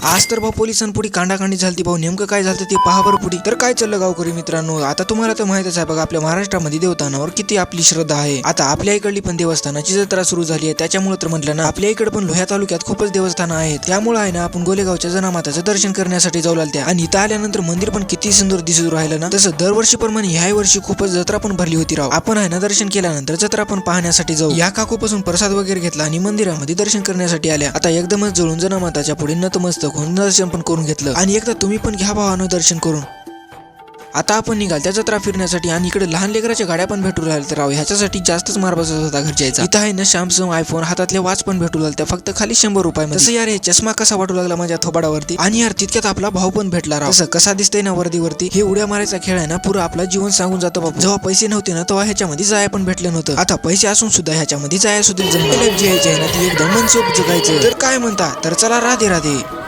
आज तर भाऊ पोलिसांपुढे कांडाकांडी झालती भाऊ. नेमकं काय झालं ते पहा बरं पुढे. तर काय चाललं गावकरी मित्रांनो, आता तुम्हाला तर माहितच आहे बघा, आपल्या महाराष्ट्रामध्ये देवस्थानावर किती आपली श्रद्धा आहे. आता आपल्या इकडली पण देवस्थानाची जत्रा सुरू झाली आहे. त्याच्यामुळे तर म्हटलं ना, आपल्या इकडे पण लोह्या तालुक्यात खूपच देवस्थान आहेत. त्यामुळे आहे ना, आपण गोलेगावच्या जनामाताचं दर्शन करण्यासाठी जाऊ लागल्या. आणि इथं आल्यानंतर मंदिर पण किती सुंदर दिसू राहिलं ना. तसं दरवर्षी प्रमाणे ह्या वर्षी खूपच जत्रा पण भरली होती राव. आपण आहे ना, दर्शन केल्यानंतर जत्रा पण पाहण्यासाठी जाऊ. या काकूपासून प्रसाद वगैरे घेतला आणि मंदिरामध्ये दर्शन करण्यासाठी आल्या. आता एकदमच जळून जनामाताच्या पुढे नतमस्तक होऊन दर्शन पण करून घेतलं. आणि एकदा तुम्ही पण घ्या भावानं दर्शन करून. आता आपण निघाल त्या जत्रा फिरण्यासाठी आणि इकडे लहान लेकराच्या गाड्या पण भेटू राहिल्या राव. ह्याच्यासाठी जास्तच मार बसत होता घरच्याचा. इथं आहे ना सॅमसंग आयफोन हातातले वॉच पण भेटू लागल्या फक्त खाली 100 रुपये. तसं यार हे चष्मा कसा वाटू लागला माझ्या थोबाडावरती. आणि यार तितक्यात आपला भाऊ पण भेटला राव. तसं कसा दिसतंय ना वर्दीवरती. हे उड्या मारायचा खेळ आहे ना, पुरं आपलं जीवन सांगून जातं बाबा. जेव्हा पैसे नव्हते ना तेव्हा ह्याच्यामध्ये जाया पण भेटलं नव्हतं. आता पैसे असून सुद्धा ह्याच्यामध्ये जाया सुद्धा जमलं. जी आहे ना ती एकदम मनसोक्त जगायचं. तर काय म्हणता, तर चला राधे राधे.